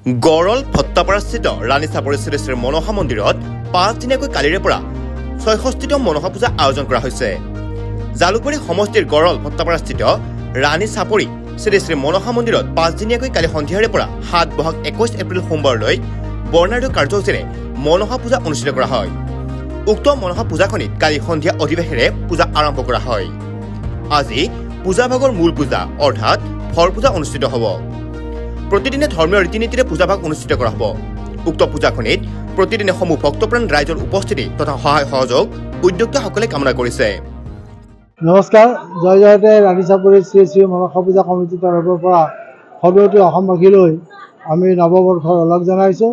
গড়ল ভট্টাপাৰাস্থিত ৰাণী চাপৰি শ্ৰী শ্ৰী মনসা মন্দিৰত ৫ দিনীয়াকৈ কালিৰে পৰা ৬৬তম মনসা পূজা আয়োজন কৰা হৈছে। জালুকবাৰী সমষ্টিৰ গড়ল ভট্টাপাৰাস্থিত ৰাণী চাপৰি শ্ৰী শ্ৰী মনসা মন্দিৰত ৫ দিনীয়াকৈ কালি সন্ধিয়াৰে পৰা ৭ বহাগ ২১ এপ্ৰিল সোমবাৰলৈ বৰ্ণাঢ্য কাৰ্যসূচীৰে মনসা পূজা অনুষ্ঠিত কৰা হয়। উক্ত মনসা পূজাখনিত কালি সন্ধিয়া অধিৱেশেৰে পূজা আৰম্ভ কৰা হয়। আজি পূজা ভাগৰ মূল পূজা অৰ্থাৎ ফল পূজা অনুষ্ঠিত হ'ব। প্ৰতিদিনে ধৰ্মীয় ৰীতি নীতিৰে পূজা ভাগ অনুষ্ঠিত কৰা হ'ব। উক্ত পূজাখনিত প্ৰতিদিনে সমূহ ভক্তপ্ৰাণ ৰাইজৰ উপস্থিতি তথা সহায় সহযোগ উদ্যোক্তাসকলে কামনা কৰিছে। নমস্কাৰ, জয় জয়তে ৰাণী চাপৰি শ্ৰী শ্ৰী মনসা পূজা কমিটিৰ তৰফৰ পৰা সদৌতি অসমবাসীলৈ আমি নৱবৰ্ষৰ ওলগ জনাইছোঁ।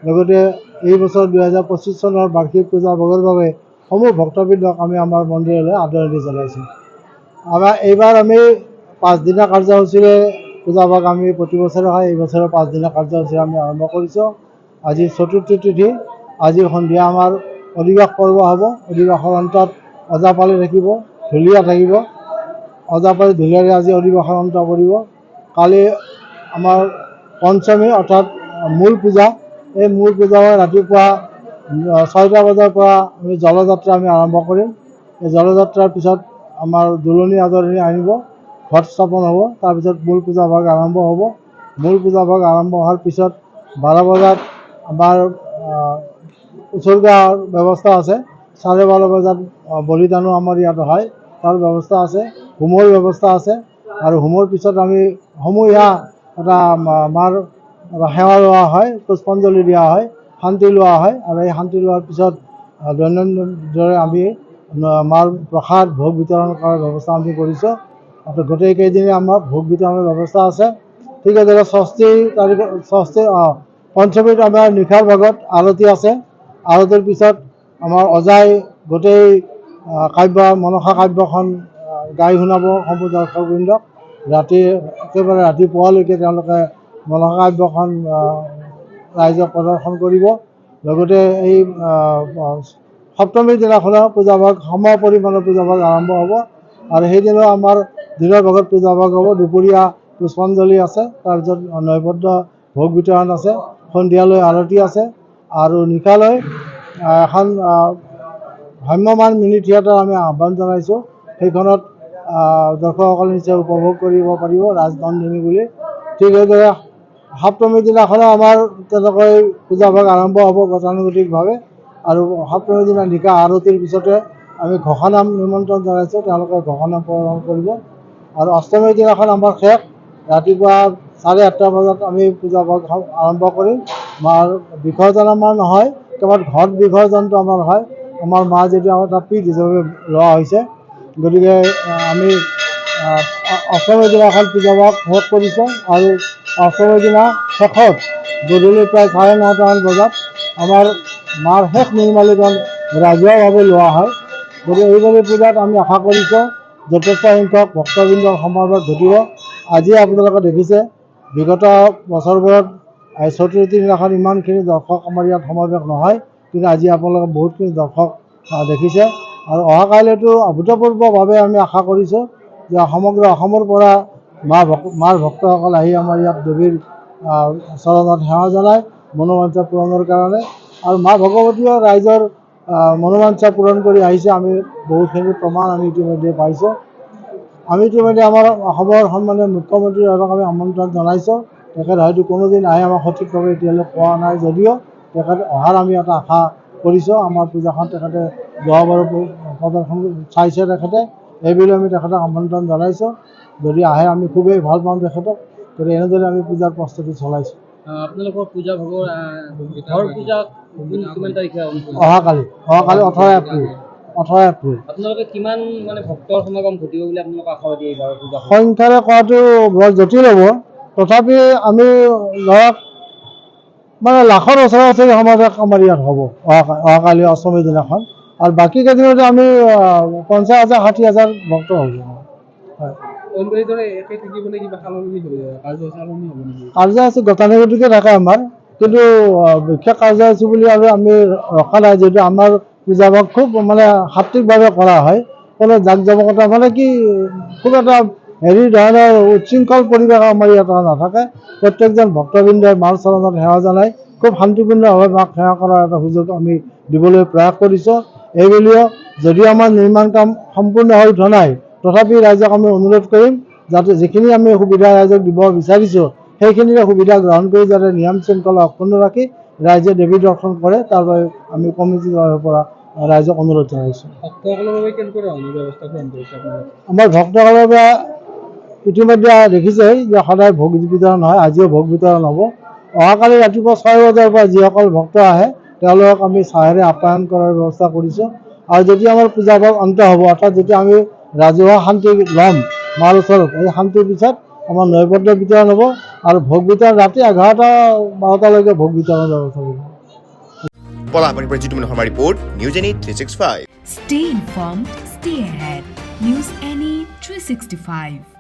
লগতে এই বছৰ ২০২৫ চনৰ বাৰ্ষিক পূজা ভোগৰ বাবে সমূহ ভক্তবৃন্দক আমি আমাৰ মন্দিৰলৈ আদৰণি জনাইছোঁ। এইবাৰ আমি ৫ দিনীয়া কাৰ্যসূচীৰে পূজা ভাগ আমি প্ৰতি বছৰে হয়, এই বছৰৰ ৫ দিনীয়া কাৰ্যসূচী আমি আৰম্ভ কৰিছোঁ। আজি চতুৰ্থী তিথি, আজি সন্ধিয়া আমাৰ অধিবাস পৰ্ব হ'ব। অধিবাসৰ অন্তত ওজাপালি থাকিব, ঢুলীয়া থাকিব। ওজাপালি ঢুলীয়াৰে আজি অধিবাসৰ অন্ত পৰিব। কালি আমাৰ পঞ্চমী অৰ্থাৎ মূল পূজা। এই মূল পূজা ৰাতিপুৱা ৬টা বজাৰ পৰা আমি জলযাত্ৰা আৰম্ভ কৰিম। এই জলযাত্ৰাৰ পিছত আমাৰ দুলনি আদৰণি আনিব, ঘট স্থাপন হ'ব। তাৰপিছত মূল পূজা ভাগ আৰম্ভ হ'ব। মূল পূজা ভাগ আৰম্ভ হোৱাৰ পিছত ১২ বজাত আমাৰ উছৰ্গাৰ ব্যৱস্থা আছে। ১২:৩০ বজাত বলিদানো আমাৰ ইয়াত হয়, তাৰ ব্যৱস্থা আছে। হোমৰ ব্যৱস্থা আছে আৰু হোমৰ পিছত আমি সমূহীয়া এটা মাৰ সেৱা লোৱা হয়, পুষ্পাঞ্জলি দিয়া হয়, শান্তি লোৱা হয়। আৰু এই শান্তি লোৱাৰ পিছত দৈনন্দিন দৰে আমি মাৰ প্ৰসাদ ভোগ বিতৰণ কৰাৰ ব্যৱস্থা আমি কৰিছোঁ। গোটেইকেইদিনে আমাৰ ভোগ বিতৰণৰ ব্যৱস্থা আছে। ঠিক আছে, পঞ্চমীত আমাৰ নিশাৰ ভাগত আৰতি আছে। আৰতিৰ পিছত আমাৰ অজাই গোটেই মনসা কাব্যখন গাই শুনাব সমূহ দৰ্শকবৃন্দক। একেবাৰে ৰাতিপুৱালৈকে তেওঁলোকে মনসা কাব্যখন ৰাইজক প্ৰদৰ্শন কৰিব। লগতে এই সপ্তমীৰ দিনাখনৰ পূজা ভাগ সম পৰিমাণৰ পূজা ভাগ আৰম্ভ হ'ব। আৰু সেইদিনা আমাৰ দিনৰ ভাগত পূজা ভাগ হ'ব। দুপৰীয়া পুষ্পাঞ্জলি আছে, তাৰপিছত নৈবদ্য ভোগ বিতৰণ আছে, সন্ধিয়ালৈ আৰতি আছে আৰু নিশালৈ এখন ভ্ৰাম্যমান মিনি থিয়েটাৰ আমি আহ্বান জনাইছোঁ। সেইখনত দৰ্শকসকলে নিশ্চয় উপভোগ কৰিব পাৰিব, ৰাজনন্দিনী বুলি। ঠিক সেইদৰে সপ্তমীৰ দিনাখনো আমাৰ তেনেকৈ পূজা ভাগ আৰম্ভ হ'ব গতানুগতিকভাৱে। আৰু সপ্তমীৰ দিনা নিশা আৰতিৰ পিছতে আমি ঘোষানাম নিমন্ত্ৰণ জনাইছোঁ, তেওঁলোকে ঘোষানাম প্ৰদান কৰিব। আৰু অষ্টমীৰ দিনাখন আমাৰ শেষ। ৰাতিপুৱা 8:30 বজাত আমি পূজা ভাগ আৰম্ভ কৰিম। মাৰ বিসৰ্জন আমাৰ নহয়, কেৱল ঘট বিসৰ্জনটো আমাৰ হয়। আমাৰ মা যেতিয়া এটা পীঠ হিচাপে লোৱা হৈছে, গতিকে আমি অষ্টমীৰ দিনাখন পূজা ভাগ শেষ কৰিছোঁ। আৰু অষ্টমীৰ দিনা শেষত গধূলি প্ৰায় 9:30মান বজাত আমাৰ মাৰ শেষ নিৰ্মালিকন ৰাজহুৱাভাৱে লোৱা হয়। গতিকে এইভাবে পূজাত আমি আশা কৰিছোঁ যথেষ্ট সংখ্যক ভক্তবৃন্দৰ সমাৱেশ ঘটিব। আজি আপোনালোকে দেখিছে, বিগত বছৰবোৰত চতুৰ্থী দিনাখন ইমানখিনি দৰ্শক আমাৰ ইয়াত সমাৱেশ নহয়, কিন্তু আজি আপোনালোকে বহুতখিনি দৰ্শক দেখিছে। আৰু অহাকাইলৈতো অভূতপূৰ্বভাৱে আমি আশা কৰিছোঁ যে সমগ্ৰ অসমৰ পৰা মাৰ ভক্তসকল আহি আমাৰ ইয়াত দেৱীৰ চৰণত সেৱা জনায় মনোবাঞ্ছা পূৰণৰ কাৰণে। আৰু মা ভগৱতীয়ে ৰাইজৰ মনোবাঞ্ছা পূৰণ কৰি আহিছে। আমি বহুতখিনি প্ৰমাণ আমি ইতিমধ্যে পাইছোঁ। আমি ইতিমধ্যে আমাৰ অসমৰ সন্মানীয় মুখ্যমন্ত্ৰীক আমি আমন্ত্ৰণ জনাইছোঁ। তেখেত হয়তো কোনোদিন আহে আমাক সঠিকভাৱে এতিয়ালৈ কোৱা নাই, যদিও তেখেত অহাৰ আমি এটা আশা কৰিছোঁ। আমাৰ পূজাখন তেখেতে যোৱাবাৰো প্ৰদৰ্শন চাইছে তেখেতে, এইবুলি আমি তেখেতক আমন্ত্ৰণ জনাইছোঁ। যদি আহে আমি খুবেই ভাল পাম তেখেতক। গতিকে এনেদৰে আমি পূজাৰ প্ৰস্তুতি চলাইছোঁ। আপোনালোকৰ পূজা ভাগৰ ঘৰ পূজা কিমান তাৰিখে? অহাকালি 18 এপ্ৰিল। আপোনালোকে কিমান ভক্তৰ সমাগম ঘটিব বুলি আপোনালোকে আশাবাদী? এইবাৰ পূজা সংখ্যাৰে কোৱাটো বৰ জটিল হ'ব, তথাপি আমি ধৰক লাখৰ ওচৰা-ওচৰি সমাৱেশ আমাৰ ইয়াত হ'ব অহাকালি অষ্টমীৰ দিনাখন। আৰু বাকী কেইদিনতে আমি 50,000 60,000 ভক্ত হ'ব। কাৰ্যসূচী গতানুগতিকে থাকে আমাৰ, কিন্তু বিশেষ কাৰ্যসূচী বুলি আৰু আমি ৰখা নাই। যিহেতু আমাৰ পূজা ভাগ খুব সাত্বিকভাৱে কৰা হয়, কোনো জাক জমকতা কি খুব এটা হেৰি ধৰণৰ উচ্ছৃংখল পৰিৱেশ আমাৰ ইয়াত নাথাকে। প্ৰত্যেকজন ভক্তবৃন্দই মাৰ চৰণত সেৱা জনাই খুব শান্তিপূৰ্ণভাৱে মাক সেৱা কৰাৰ এটা সুযোগ আমি দিবলৈ প্ৰয়াস কৰিছোঁ। এইবুলিও যদি আমাৰ নিৰ্মাণ কাম সম্পূৰ্ণ হৈ উঠা নাই, তথাপি ৰাইজক আমি অনুৰোধ কৰিম যাতে যিখিনি আমি সুবিধা ৰাইজক দিব বিচাৰিছোঁ সেইখিনিৰে সুবিধা গ্ৰহণ কৰি যাতে নিয়ম শৃংখলা অক্ষুণ্ণ ৰাখি ৰাইজে দেৱী দৰ্শন কৰে, তাৰ বাবে আমি কমিটিৰ পৰা ৰাইজক অনুৰোধ জনাইছোঁ। ভক্তসকলৰ বাবে কেনেকুৱা ধৰণৰ ব্যৱস্থা গ্ৰহণ কৰিছে আপোনালোকে? আমাৰ ভক্তসকলৰ বাবে ইতিমধ্যে দেখিছেই যে সদায় ভোগ বিতৰণ হয়, আজিও ভোগ বিতৰণ হ'ব। অহাকালি ৰাতিপুৱা 6 বজাৰ পৰা যিসকল ভক্ত আহে তেওঁলোকক আমি চাহেৰে আপ্যায়ন কৰাৰ ব্যৱস্থা কৰিছোঁ। আৰু যেতিয়া আমাৰ পূজাভাগ অন্ত হ'ব, অৰ্থাৎ যেতিয়া আমি ৰাজহুৱা শান্তি ল'ম মাৰ ওচৰত, এই শান্তিৰ পিছত আমাৰ নৈবদ্য বিতৰণ হ'ব আৰু ভোগ বিতৰণ ৰাতি 11-12টালৈকে ভোগ বিতৰণৰ ব্যৱস্থা কৰিব। পলাশবাৰীৰ পৰা Jitu Manohar report, news any 365। Stay informed, stay ahead. News Any 365.